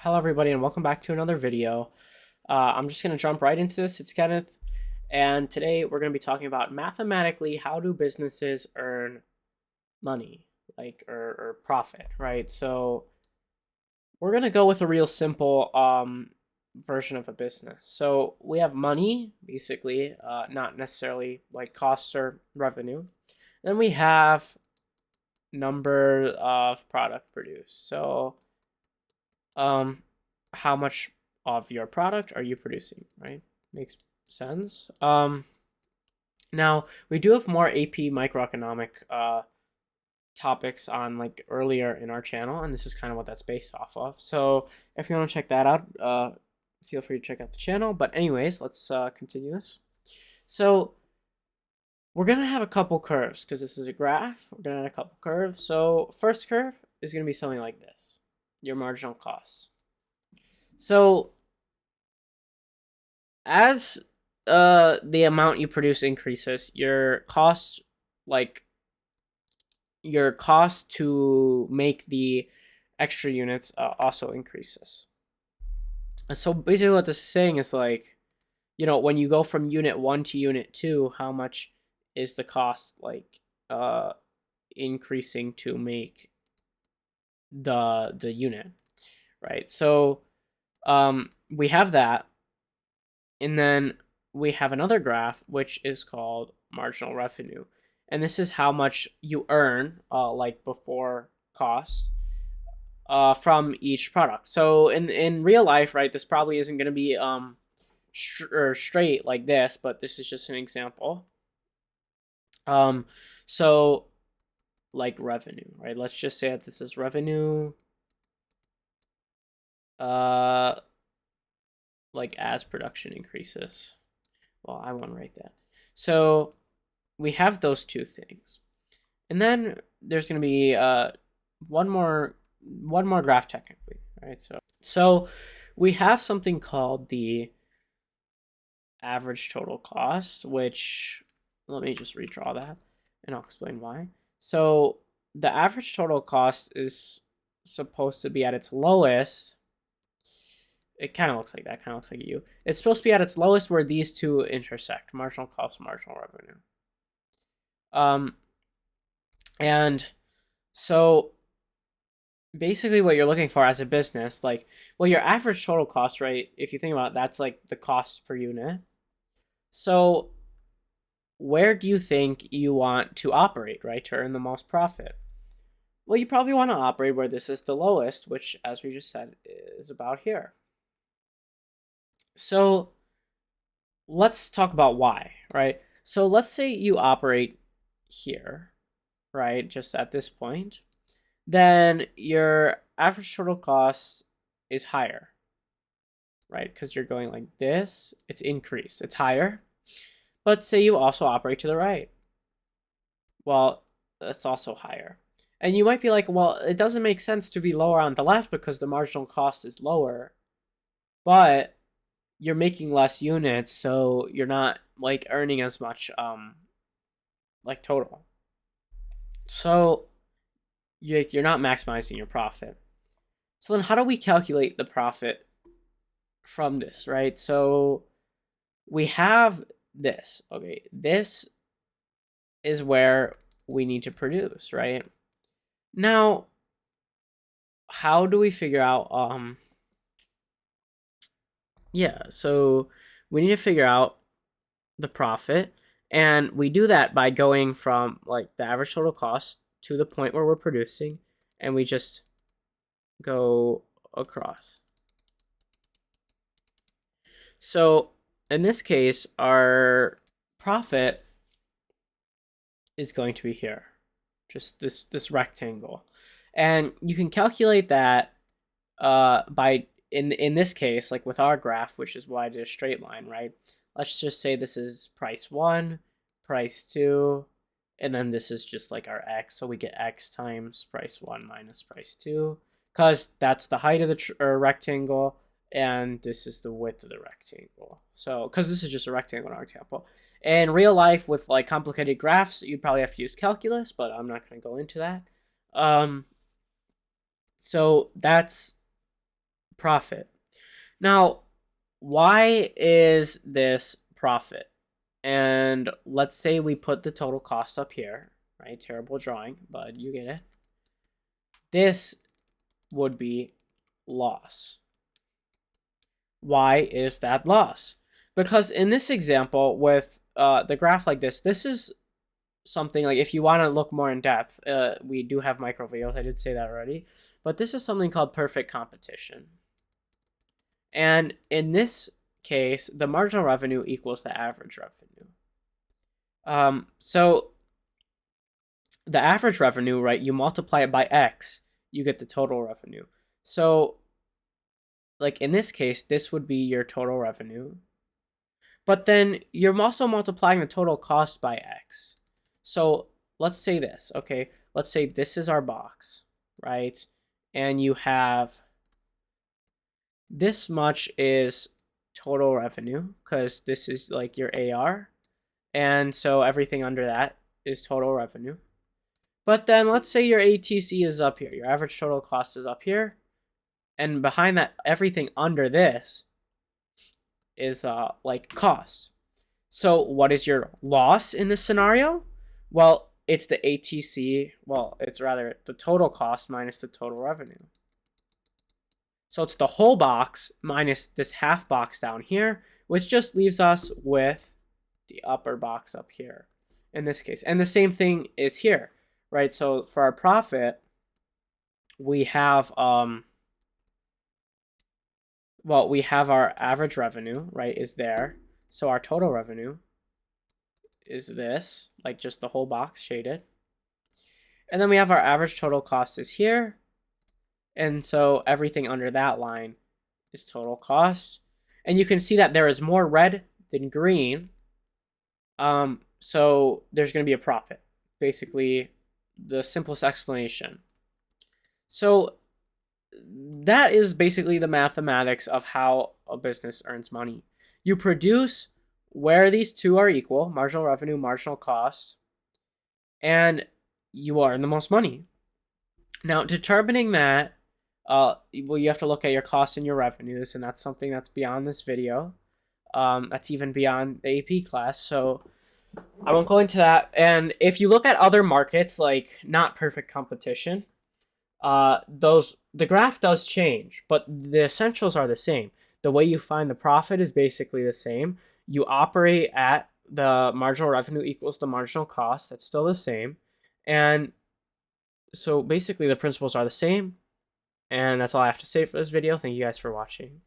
Hello everybody and welcome back to another video. I'm just going to jump right into this. It's Kenneth, and today we're going to be talking about mathematically how do businesses earn money, or profit, right? So we're going to go with a real simple version of a business. So we have money, basically, not necessarily like costs or revenue. Then we have number of product produced. So um, how much of your product are you producing, right? Makes sense. Now we do have more AP microeconomic topics on like earlier in our channel, and this is kind of what that's based off of. So if you want to check that out, feel free to check out the channel. But anyways, let's continue this. So we're gonna have a couple curves because this is a graph. We're gonna have a couple curves. So first curve is gonna be something like this: your marginal costs. So as the amount you produce increases, your cost to make the extra units also increases. So basically what this is saying is like, when you go from unit 1 to unit 2, how much is the cost like increasing to make the unit, right? So we have that, and then we have another graph which is called marginal revenue, and this is how much you earn like before costs from each product. So in real life, right, this probably isn't going to be straight like this, but this is just an example. So like revenue, right? Let's just say that this is revenue like as production increases. Well, I want to write that. So we have those two things, and then there's going to be one more graph technically, right? So we have something called the average total cost, which, let me just redraw that and I'll explain why. So the average total cost is supposed to be at its lowest. It kind of looks like that, kind of looks like you. It's supposed to be at its lowest where these two intersect: marginal cost, marginal revenue. And so basically what you're looking for as a business, like, well, your average total cost, right? If you think about it, that's like the cost per unit. So where do you think you want to operate, right, to earn the most profit? Well, you probably want to operate where this is the lowest, which, as we just said, is about here. So let's talk about why, right? So let's say you operate here, right, just at this point. Then your average total cost is higher, right? Because you're going like this, it's increased, it's higher. But say you also operate to the right. Well, that's also higher. And you might be like, well, it doesn't make sense to be lower on the left because the marginal cost is lower. But you're making less units, so you're not like earning as much like total. So you're not maximizing your profit. So then how do we calculate the profit from this, right? So we have this. Okay, this is where we need to produce, right? Now, how do we figure out yeah, so we need to figure out the profit, and we do that by going from like the average total cost to the point where we're producing, and we just go across. So in this case, our profit is going to be here, just this rectangle, and you can calculate that by in this case, like with our graph, which is why I did a straight line, right? Let's just say this is price 1, price 2, and then this is just like our x, so we get x times price 1 minus price 2, because that's the height of the rectangle, and this is the width of the rectangle. So because this is just a rectangle in our example. In real life, with like complicated graphs, you'd probably have to use calculus, but I'm not going to go into that. So that's profit. Now, why is this profit? And let's say we put the total cost up here, right? Terrible drawing, but you get it. This would be loss. Why is that loss? Because in this example with the graph like this is something like, if you want to look more in depth, we do have micro videos. I did say that already. But this is something called perfect competition. And in this case, the marginal revenue equals the average revenue. So the average revenue, right, you multiply it by X, you get the total revenue. So like in this case, this would be your total revenue. But then you're also multiplying the total cost by X. So let's say this, okay? Let's say this is our box, right? And you have this much is total revenue, because this is like your AR. And so everything under that is total revenue. But then let's say your ATC is up here. Your average total cost is up here. And behind that, everything under this is like costs. So what is your loss in this scenario? Well, it's the ATC. Well, it's rather the total cost minus the total revenue. So it's the whole box minus this half box down here, which just leaves us with the upper box up here in this case. And the same thing is here, right? So for our profit, we have we have our average revenue, right, is there. So our total revenue is this, like just the whole box shaded. And then we have our average total cost is here. And so everything under that line is total cost. And you can see that there is more red than green. So there's going to be a profit. Basically, the simplest explanation. So that is basically the mathematics of how a business earns money. You produce where these two are equal, marginal revenue, marginal cost, and you earn the most money. Now, determining that, well, you have to look at your costs and your revenues, and that's something that's beyond this video. That's even beyond the AP class, so I won't go into that. And if you look at other markets, like not perfect competition, the graph does change, but the essentials are the same. The way you find the profit is basically the same. You operate at the marginal revenue equals the marginal cost. That's still the same. And so basically the principles are the same. And that's all I have to say for this video. Thank you guys for watching.